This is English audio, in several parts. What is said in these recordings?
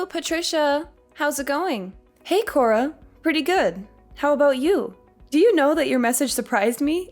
Patricia. How's it going? Hey, Cora. Pretty good. How about you? Do you know that your message surprised me?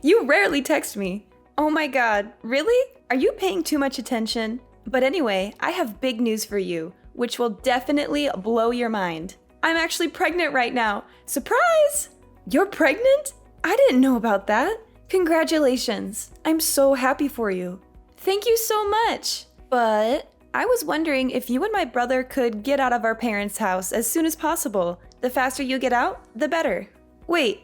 You rarely text me. Oh my god, really? Are you paying too much attention? But anyway, I have big news for you, which will definitely blow your mind. I'm actually pregnant right now. Surprise! You're pregnant? I didn't know about that. Congratulations. I'm so happy for you. Thank you so much. But I was wondering if you and my brother could get out of our parents' house as soon as possible. The faster you get out, the better. Wait,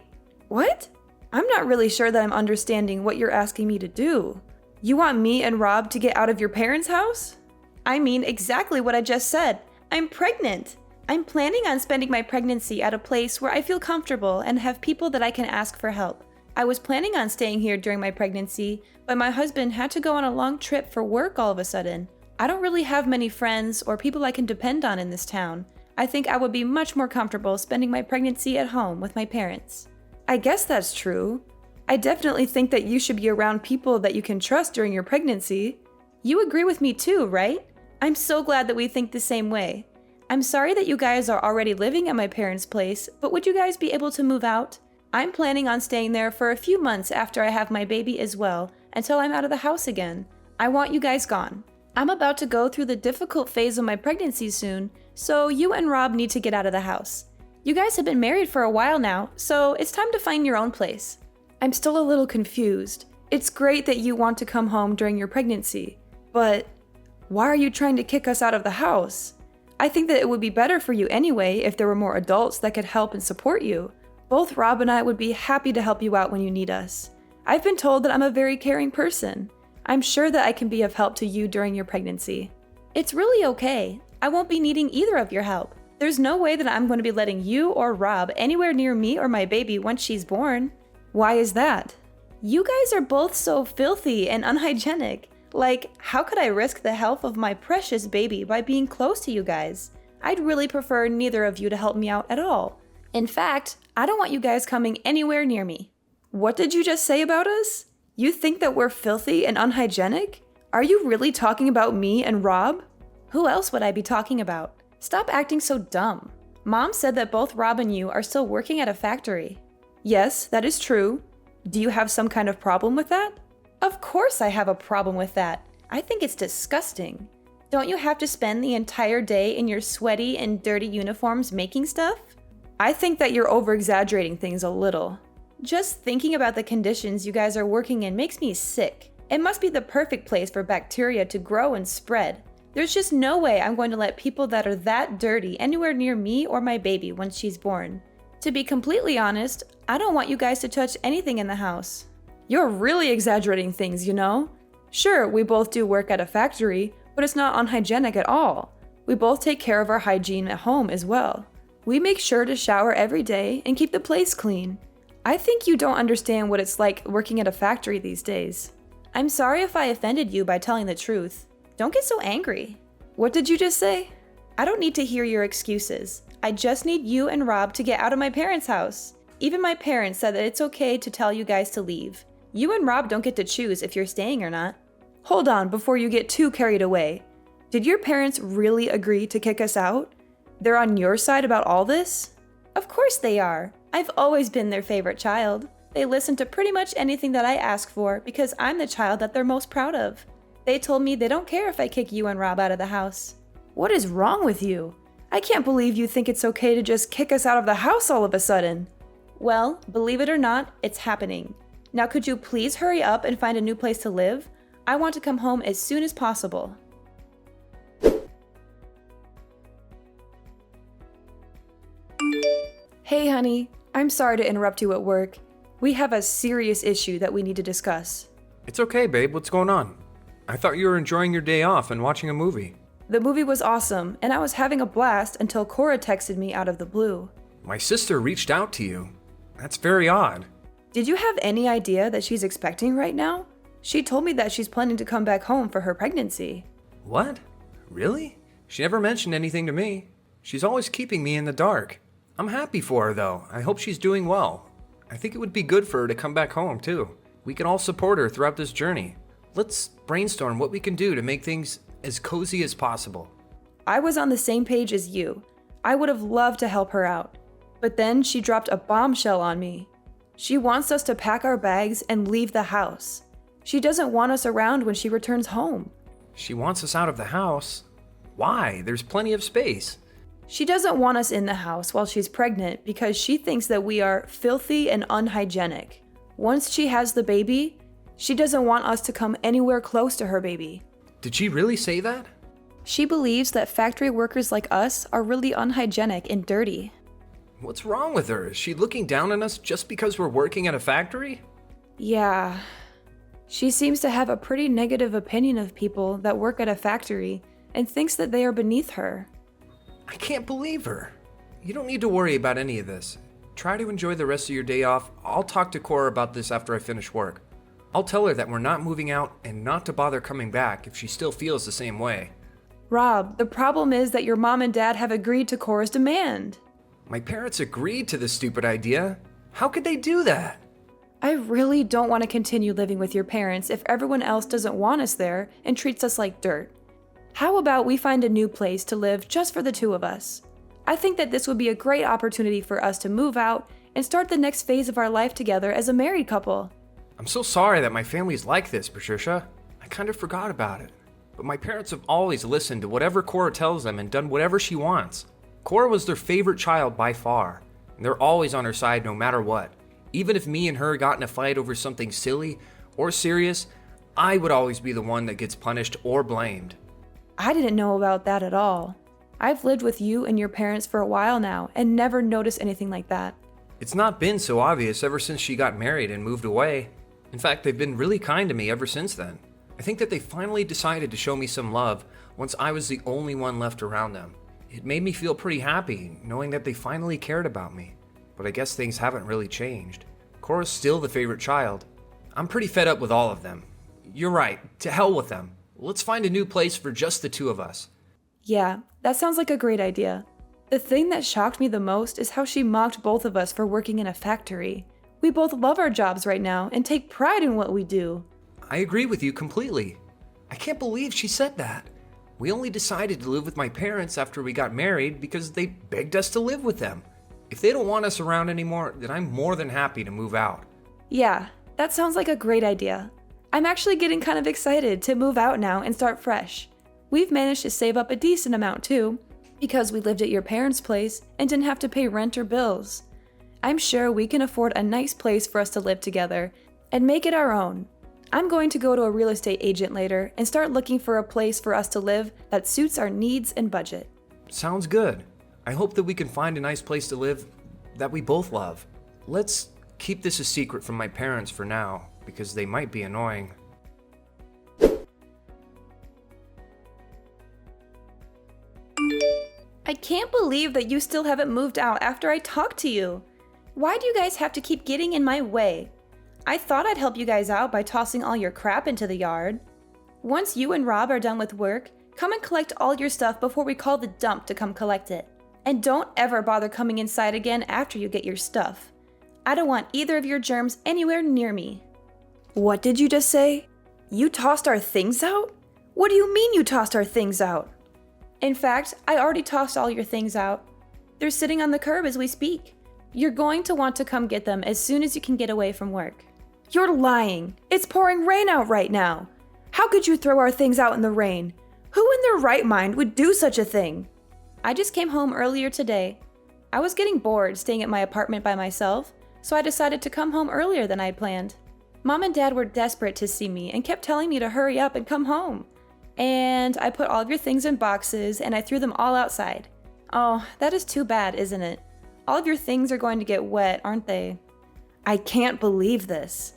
what? I'm not really sure that I'm understanding what you're asking me to do. You want me and Rob to get out of your parents' house? I mean exactly what I just said. I'm pregnant. I'm planning on spending my pregnancy at a place where I feel comfortable and have people that I can ask for help. I was planning on staying here during my pregnancy, but my husband had to go on a long trip for work all of a sudden. I don't really have many friends or people I can depend on in this town. I think I would be much more comfortable spending my pregnancy at home with my parents. I guess that's true. I definitely think that you should be around people that you can trust during your pregnancy. You agree with me too, right? I'm so glad that we think the same way. I'm sorry that you guys are already living at my parents' place, but would you guys be able to move out? I'm planning on staying there for a few months after I have my baby as well, until I'm out of the house again. I want you guys gone. I'm about to go through the difficult phase of my pregnancy soon, so you and Rob need to get out of the house. You guys have been married for a while now, so it's time to find your own place. I'm still a little confused. It's great that you want to come home during your pregnancy, but why are you trying to kick us out of the house? I think that it would be better for you anyway if there were more adults that could help and support you. Both Rob and I would be happy to help you out when you need us. I've been told that I'm a very caring person. I'm sure that I can be of help to you during your pregnancy. It's really okay. I won't be needing either of your help. There's no way that I'm going to be letting you or Rob anywhere near me or my baby once she's born. Why is that? You guys are both so filthy and unhygienic. Like, how could I risk the health of my precious baby by being close to you guys? I'd really prefer neither of you to help me out at all. In fact, I don't want you guys coming anywhere near me. What did you just say about us? You think that we're filthy and unhygienic? Are you really talking about me and Rob? Who else would I be talking about? Stop acting so dumb. Mom said that both Rob and you are still working at a factory. Yes, that is true. Do you have some kind of problem with that? Of course I have a problem with that. I think it's disgusting. Don't you have to spend the entire day in your sweaty and dirty uniforms making stuff? I think that you're over-exaggerating things a little. Just thinking about the conditions you guys are working in makes me sick. It must be the perfect place for bacteria to grow and spread. There's just no way I'm going to let people that are that dirty anywhere near me or my baby once she's born. To be completely honest, I don't want you guys to touch anything in the house. You're really exaggerating things, you know? Sure, we both do work at a factory, but it's not unhygienic at all. We both take care of our hygiene at home as well. We make sure to shower every day and keep the place clean. I think you don't understand what it's like working at a factory these days. I'm sorry if I offended you by telling the truth. Don't get so angry. What did you just say? I don't need to hear your excuses. I just need you and Rob to get out of my parents' house. Even my parents said that it's okay to tell you guys to leave. You and Rob don't get to choose if you're staying or not. Hold on before you get too carried away. Did your parents really agree to kick us out? They're on your side about all this? Of course they are. I've always been their favorite child. They listen to pretty much anything that I ask for because I'm the child that they're most proud of. They told me they don't care if I kick you and Rob out of the house. What is wrong with you? I can't believe you think it's okay to just kick us out of the house all of a sudden. Well, believe it or not, it's happening. Now could you please hurry up and find a new place to live? I want to come home as soon as possible. Hey honey, I'm sorry to interrupt you at work. We have a serious issue that we need to discuss. It's okay, babe. What's going on? I thought you were enjoying your day off and watching a movie. The movie was awesome, and I was having a blast until Cora texted me out of the blue. My sister reached out to you. That's very odd. Did you have any idea that she's expecting right now? She told me that she's planning to come back home for her pregnancy. What? Really? She never mentioned anything to me. She's always keeping me in the dark. I'm happy for her, though. I hope she's doing well. I think it would be good for her to come back home, too. We can all support her throughout this journey. Let's brainstorm what we can do to make things as cozy as possible. I was on the same page as you. I would have loved to help her out. But then she dropped a bombshell on me. She wants us to pack our bags and leave the house. She doesn't want us around when she returns home. She wants us out of the house? Why? There's plenty of space. She doesn't want us in the house while she's pregnant because she thinks that we are filthy and unhygienic. Once she has the baby, she doesn't want us to come anywhere close to her baby. Did she really say that? She believes that factory workers like us are really unhygienic and dirty. What's wrong with her? Is she looking down on us just because we're working at a factory? Yeah. She seems to have a pretty negative opinion of people that work at a factory and thinks that they are beneath her. I can't believe her. You don't need to worry about any of this. Try to enjoy the rest of your day off. I'll talk to Cora about this after I finish work. I'll tell her that we're not moving out and not to bother coming back if she still feels the same way. Rob, the problem is that your mom and dad have agreed to Cora's demand. My parents agreed to this stupid idea. How could they do that? I really don't want to continue living with your parents if everyone else doesn't want us there and treats us like dirt. How about we find a new place to live just for the two of us? I think that this would be a great opportunity for us to move out and start the next phase of our life together as a married couple. I'm so sorry that my family's like this, Patricia. I kind of forgot about it. But my parents have always listened to whatever Cora tells them and done whatever she wants. Cora was their favorite child by far, and they're always on her side no matter what. Even if me and her got in a fight over something silly or serious, I would always be the one that gets punished or blamed. I didn't know about that at all. I've lived with you and your parents for a while now and never noticed anything like that. It's not been so obvious ever since she got married and moved away. In fact, they've been really kind to me ever since then. I think that they finally decided to show me some love once I was the only one left around them. It made me feel pretty happy knowing that they finally cared about me. But I guess things haven't really changed. Cora's still the favorite child. I'm pretty fed up with all of them. You're right, to hell with them. Let's find a new place for just the two of us. Yeah, that sounds like a great idea. The thing that shocked me the most is how she mocked both of us for working in a factory. We both love our jobs right now and take pride in what we do. I agree with you completely. I can't believe she said that. We only decided to live with my parents after we got married because they begged us to live with them. If they don't want us around anymore, then I'm more than happy to move out. Yeah, that sounds like a great idea. I'm actually getting kind of excited to move out now and start fresh. We've managed to save up a decent amount too, because we lived at your parents' place and didn't have to pay rent or bills. I'm sure we can afford a nice place for us to live together and make it our own. I'm going to go to a real estate agent later and start looking for a place for us to live that suits our needs and budget. Sounds good. I hope that we can find a nice place to live that we both love. Let's keep this a secret from my parents for now, because they might be annoying. I can't believe that you still haven't moved out after I talked to you. Why do you guys have to keep getting in my way? I thought I'd help you guys out by tossing all your crap into the yard. Once you and Rob are done with work, come and collect all your stuff before we call the dump to come collect it. And don't ever bother coming inside again after you get your stuff. I don't want either of your germs anywhere near me. What did you just say? You tossed our things out? What do you mean you tossed our things out? In fact, I already tossed all your things out. They're sitting on the curb as we speak. You're going to want to come get them as soon as you can get away from work. You're lying. It's pouring rain out right now. How could you throw our things out in the rain? Who in their right mind would do such a thing? I just came home earlier today. I was getting bored staying at my apartment by myself, so I decided to come home earlier than I had planned. Mom and Dad were desperate to see me and kept telling me to hurry up and come home. And I put all of your things in boxes and I threw them all outside. Oh, that is too bad, isn't it? All of your things are going to get wet, aren't they? I can't believe this.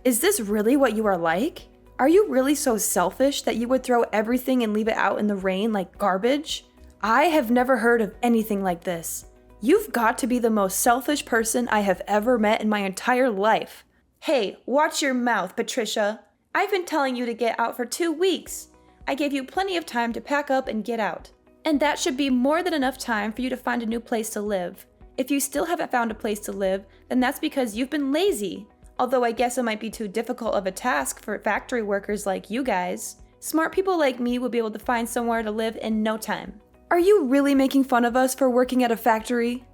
Is this really what you are like? Are you really so selfish that you would throw everything and leave it out in the rain like garbage? I have never heard of anything like this. You've got to be the most selfish person I have ever met in my entire life. Hey, watch your mouth, Patricia. I've been telling you to get out for 2 weeks. I gave you plenty of time to pack up and get out. And that should be more than enough time for you to find a new place to live. If you still haven't found a place to live, then that's because you've been lazy. Although I guess it might be too difficult of a task for factory workers like you guys. Smart people like me will be able to find somewhere to live in no time. Are you really making fun of us for working at a factory?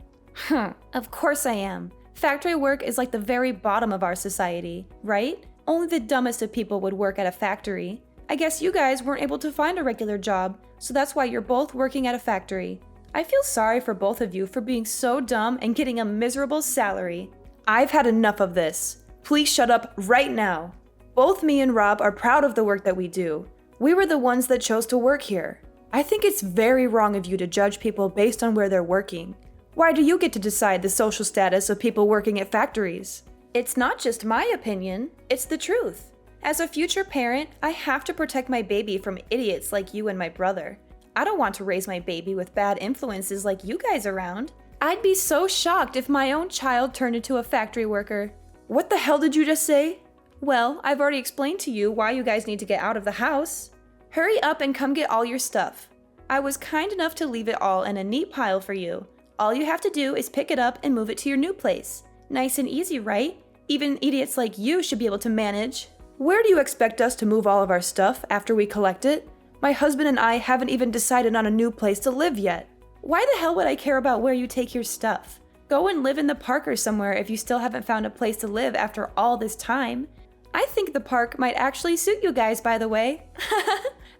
Of course I am. Factory work is like the very bottom of our society, right? Only the dumbest of people would work at a factory. I guess you guys weren't able to find a regular job, so that's why you're both working at a factory. I feel sorry for both of you for being so dumb and getting a miserable salary. I've had enough of this. Please shut up right now. Both me and Rob are proud of the work that we do. We were the ones that chose to work here. I think it's very wrong of you to judge people based on where they're working. Why do you get to decide the social status of people working at factories? It's not just my opinion, it's the truth. As a future parent, I have to protect my baby from idiots like you and my brother. I don't want to raise my baby with bad influences like you guys around. I'd be so shocked if my own child turned into a factory worker. What the hell did you just say? Well, I've already explained to you why you guys need to get out of the house. Hurry up and come get all your stuff. I was kind enough to leave it all in a neat pile for you. All you have to do is pick it up and move it to your new place. Nice and easy, right? Even idiots like you should be able to manage. Where do you expect us to move all of our stuff after we collect it? My husband and I haven't even decided on a new place to live yet. Why the hell would I care about where you take your stuff? Go and live in the park or somewhere if you still haven't found a place to live after all this time. I think the park might actually suit you guys, by the way.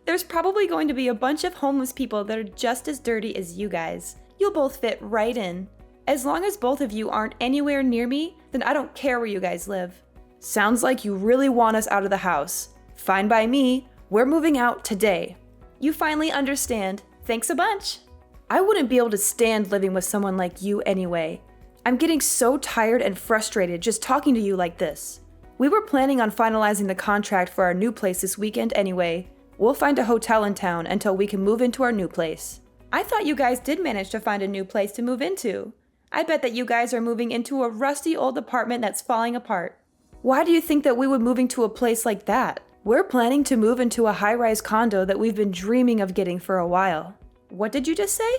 There's probably going to be a bunch of homeless people that are just as dirty as you guys. You'll both fit right in. As long as both of you aren't anywhere near me, then I don't care where you guys live. Sounds like you really want us out of the house. Fine by me. We're moving out today. You finally understand. Thanks a bunch. I wouldn't be able to stand living with someone like you anyway. I'm getting so tired and frustrated just talking to you like this. We were planning on finalizing the contract for our new place this weekend anyway. We'll find a hotel in town until we can move into our new place. I thought you guys did manage to find a new place to move into. I bet that you guys are moving into a rusty old apartment that's falling apart. Why do you think that we would move into a place like that? We're planning to move into a high-rise condo that we've been dreaming of getting for a while. What did you just say?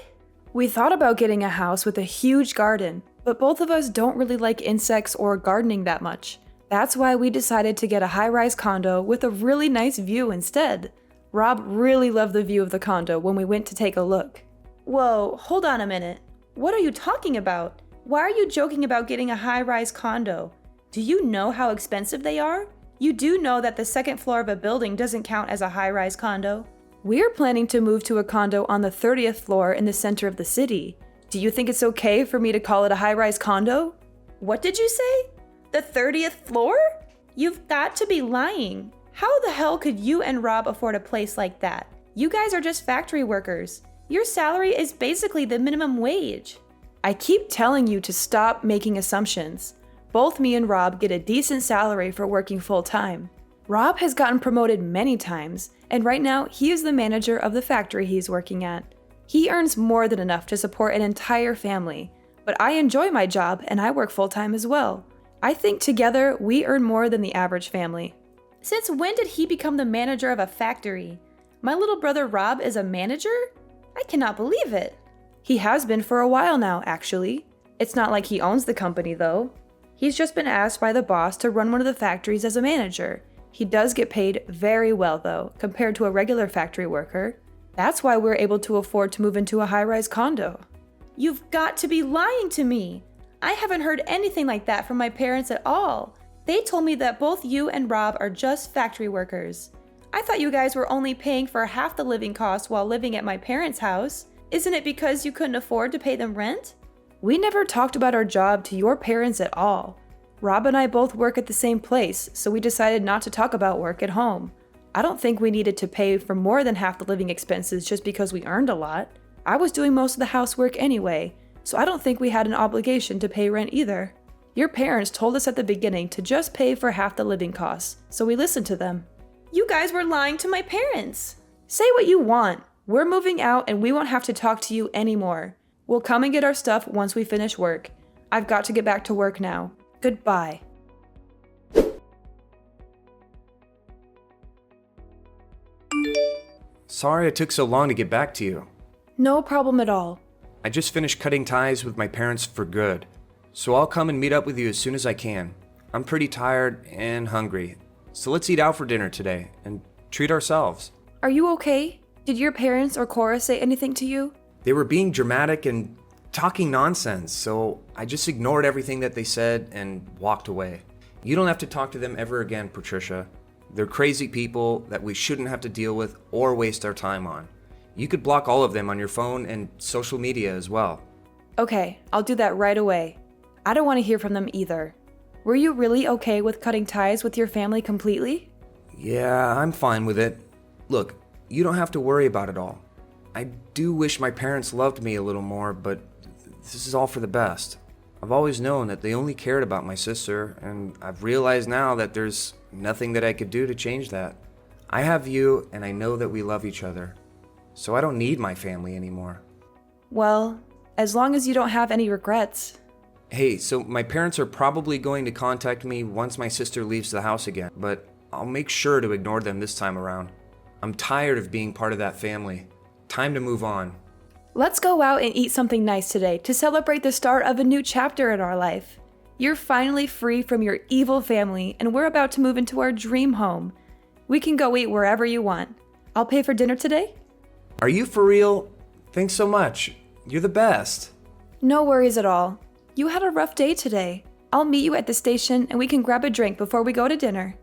We thought about getting a house with a huge garden, but both of us don't really like insects or gardening that much. That's why we decided to get a high-rise condo with a really nice view instead. Rob really loved the view of the condo when we went to take a look. Whoa, hold on a minute. What are you talking about? Why are you joking about getting a high-rise condo? Do you know how expensive they are? You do know that the second floor of a building doesn't count as a high-rise condo. We're planning to move to a condo on the 30th floor in the center of the city. Do you think it's okay for me to call it a high-rise condo? What did you say? The 30th floor? You've got to be lying. How the hell could you and Rob afford a place like that? You guys are just factory workers. Your salary is basically the minimum wage. I keep telling you to stop making assumptions. Both me and Rob get a decent salary for working full-time. Rob has gotten promoted many times, and right now he is the manager of the factory he's working at. He earns more than enough to support an entire family, but I enjoy my job and I work full-time as well. I think together we earn more than the average family. Since when did he become the manager of a factory? My little brother Rob is a manager? I cannot believe it. He has been for a while now, actually. It's not like he owns the company, though. He's just been asked by the boss to run one of the factories as a manager. He does get paid very well, though, compared to a regular factory worker. That's why we're able to afford to move into a high-rise condo. You've got to be lying to me. I haven't heard anything like that from my parents at all. They told me that both you and Rob are just factory workers. I thought you guys were only paying for half the living costs while living at my parents' house. Isn't it because you couldn't afford to pay them rent? We never talked about our job to your parents at all. Rob and I both work at the same place, so we decided not to talk about work at home. I don't think we needed to pay for more than half the living expenses just because we earned a lot. I was doing most of the housework anyway, so I don't think we had an obligation to pay rent either. Your parents told us at the beginning to just pay for half the living costs, so we listened to them. You guys were lying to my parents. Say what you want. We're moving out and we won't have to talk to you anymore. We'll come and get our stuff once we finish work. I've got to get back to work now. Goodbye. Sorry it took so long to get back to you. No problem at all. I just finished cutting ties with my parents for good, so I'll come and meet up with you as soon as I can. I'm pretty tired and hungry, so let's eat out for dinner today and treat ourselves. Are you okay? Did your parents or Cora say anything to you? They were being dramatic and talking nonsense, so I just ignored everything that they said and walked away. You don't have to talk to them ever again, Patricia. They're crazy people that we shouldn't have to deal with or waste our time on. You could block all of them on your phone and social media as well. Okay, I'll do that right away. I don't want to hear from them either. Were you really okay with cutting ties with your family completely? Yeah, I'm fine with it. Look, you don't have to worry about it all. I do wish my parents loved me a little more, but this is all for the best. I've always known that they only cared about my sister, and I've realized now that there's nothing that I could do to change that. I have you, and I know that we love each other, so I don't need my family anymore. Well, as long as you don't have any regrets. Hey, so my parents are probably going to contact me once my sister leaves the house again, but I'll make sure to ignore them this time around. I'm tired of being part of that family. Time to move on. Let's go out and eat something nice today to celebrate the start of a new chapter in our life. You're finally free from your evil family, and we're about to move into our dream home. We can go eat wherever you want. I'll pay for dinner today? Are you for real? Thanks so much. You're the best. No worries at all. You had a rough day today. I'll meet you at the station and we can grab a drink before we go to dinner.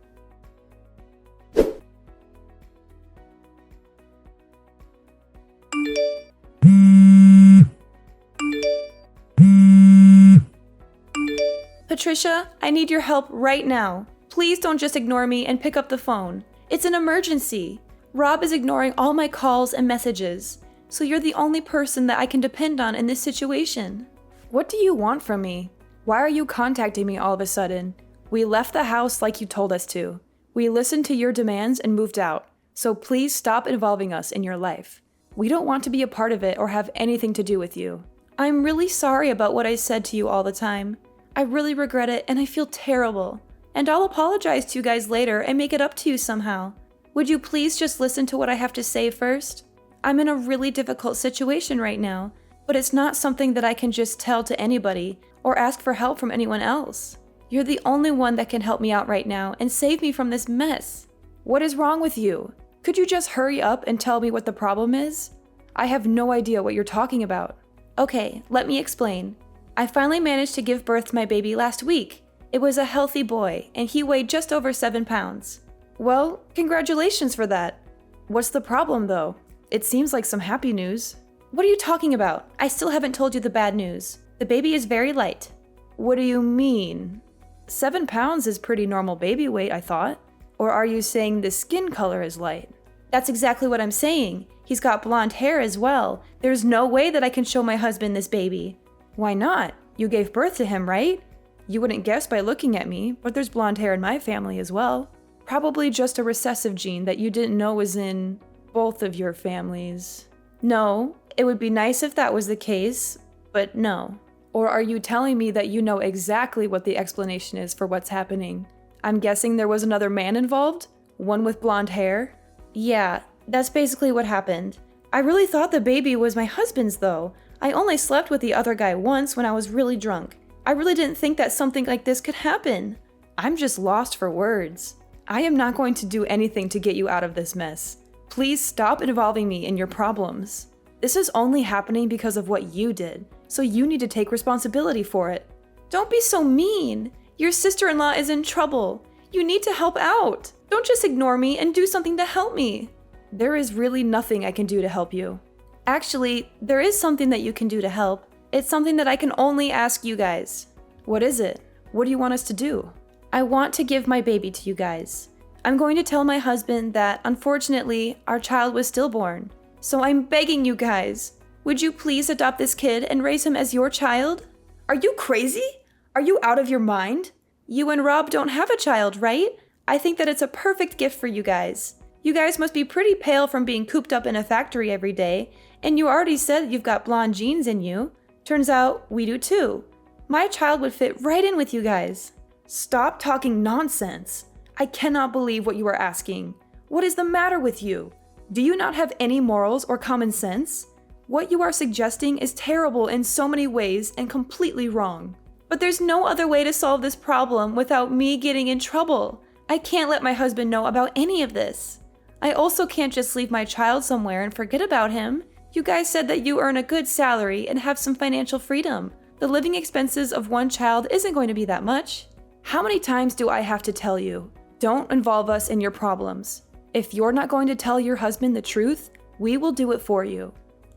Patricia, I need your help right now. Please don't just ignore me and pick up the phone. It's an emergency. Rob is ignoring all my calls and messages, so you're the only person that I can depend on in this situation. What do you want from me? Why are you contacting me all of a sudden? We left the house like you told us to. We listened to your demands and moved out, so please stop involving us in your life. We don't want to be a part of it or have anything to do with you. I'm really sorry about what I said to you all the time. I really regret it and I feel terrible. And I'll apologize to you guys later and make it up to you somehow. Would you please just listen to what I have to say first? I'm in a really difficult situation right now, but it's not something that I can just tell to anybody or ask for help from anyone else. You're the only one that can help me out right now and save me from this mess. What is wrong with you? Could you just hurry up and tell me what the problem is? I have no idea what you're talking about. Okay, let me explain. I finally managed to give birth to my baby last week. It was a healthy boy, and he weighed just over 7 pounds. Well, congratulations for that. What's the problem, though? It seems like some happy news. What are you talking about? I still haven't told you the bad news. The baby is very light. What do you mean? 7 pounds is pretty normal baby weight, I thought. Or are you saying the skin color is light? That's exactly what I'm saying. He's got blonde hair as well. There's no way that I can show my husband this baby. Why not? You gave birth to him, right? You wouldn't guess by looking at me, but there's blonde hair in my family as well. Probably just a recessive gene that you didn't know was in both of your families. No, it would be nice if that was the case, but no. Or are you telling me that you know exactly what the explanation is for what's happening? I'm guessing there was another man involved? One with blonde hair? Yeah, that's basically what happened. I really thought the baby was my husband's though. I only slept with the other guy once when I was really drunk. I really didn't think that something like this could happen. I'm just lost for words. I am not going to do anything to get you out of this mess. Please stop involving me in your problems. This is only happening because of what you did, so you need to take responsibility for it. Don't be so mean. Your sister-in-law is in trouble. You need to help out. Don't just ignore me and do something to help me. There is really nothing I can do to help you. Actually, there is something that you can do to help. It's something that I can only ask you guys. What is it? What do you want us to do? I want to give my baby to you guys. I'm going to tell my husband that, unfortunately, our child was stillborn. So I'm begging you guys, would you please adopt this kid and raise him as your child? Are you crazy? Are you out of your mind? You and Rob don't have a child, right? I think that it's a perfect gift for you guys. You guys must be pretty pale from being cooped up in a factory every day, and you already said you've got blonde genes in you. Turns out we do too. My child would fit right in with you guys. Stop talking nonsense. I cannot believe what you are asking. What is the matter with you? Do you not have any morals or common sense? What you are suggesting is terrible in so many ways and completely wrong. But there's no other way to solve this problem without me getting in trouble. I can't let my husband know about any of this. I also can't just leave my child somewhere and forget about him. You guys said that you earn a good salary and have some financial freedom. The living expenses of one child isn't going to be that much. How many times do I have to tell you? Don't involve us in your problems. If you're not going to tell your husband the truth, we will do it for you.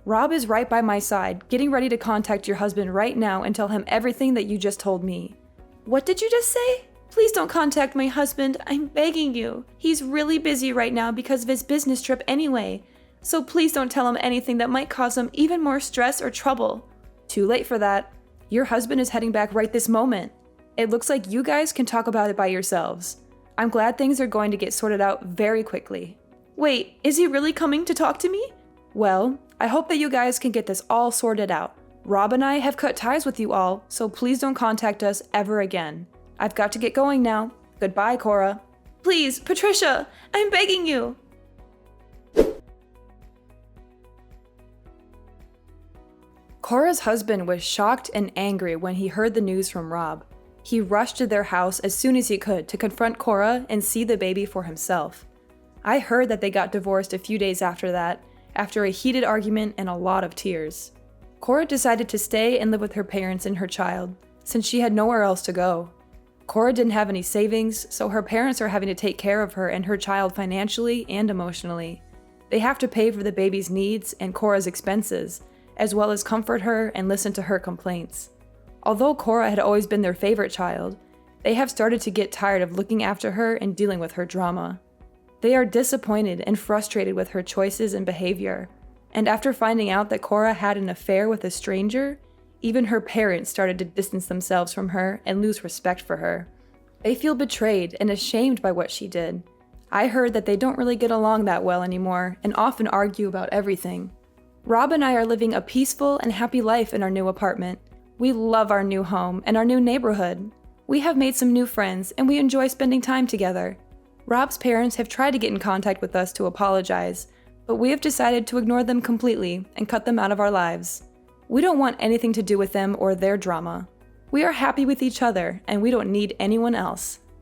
Rob is right by my side, getting ready to contact your husband right now and tell him everything that you just told me. What did you just say? Please don't contact my husband, I'm begging you. He's really busy right now because of his business trip anyway. So please don't tell him anything that might cause him even more stress or trouble. Too late for that. Your husband is heading back right this moment. It looks like you guys can talk about it by yourselves. I'm glad things are going to get sorted out very quickly. Wait, is he really coming to talk to me? Well, I hope that you guys can get this all sorted out. Rob and I have cut ties with you all, so please don't contact us ever again. I've got to get going now. Goodbye, Cora. Please, Patricia, I'm begging you. Cora's husband was shocked and angry when he heard the news from Rob. He rushed to their house as soon as he could to confront Cora and see the baby for himself. I heard that they got divorced a few days after that, after a heated argument and a lot of tears. Cora decided to stay and live with her parents and her child, since she had nowhere else to go. Cora didn't have any savings, so her parents are having to take care of her and her child financially and emotionally. They have to pay for the baby's needs and Cora's expenses, as well as comfort her and listen to her complaints. Although Cora had always been their favorite child, they have started to get tired of looking after her and dealing with her drama. They are disappointed and frustrated with her choices and behavior, and after finding out that Cora had an affair with a stranger, even her parents started to distance themselves from her and lose respect for her. They feel betrayed and ashamed by what she did. I heard that they don't really get along that well anymore and often argue about everything. Rob and I are living a peaceful and happy life in our new apartment. We love our new home and our new neighborhood. We have made some new friends and we enjoy spending time together. Rob's parents have tried to get in contact with us to apologize, but we have decided to ignore them completely and cut them out of our lives. We don't want anything to do with them or their drama. We are happy with each other and we don't need anyone else.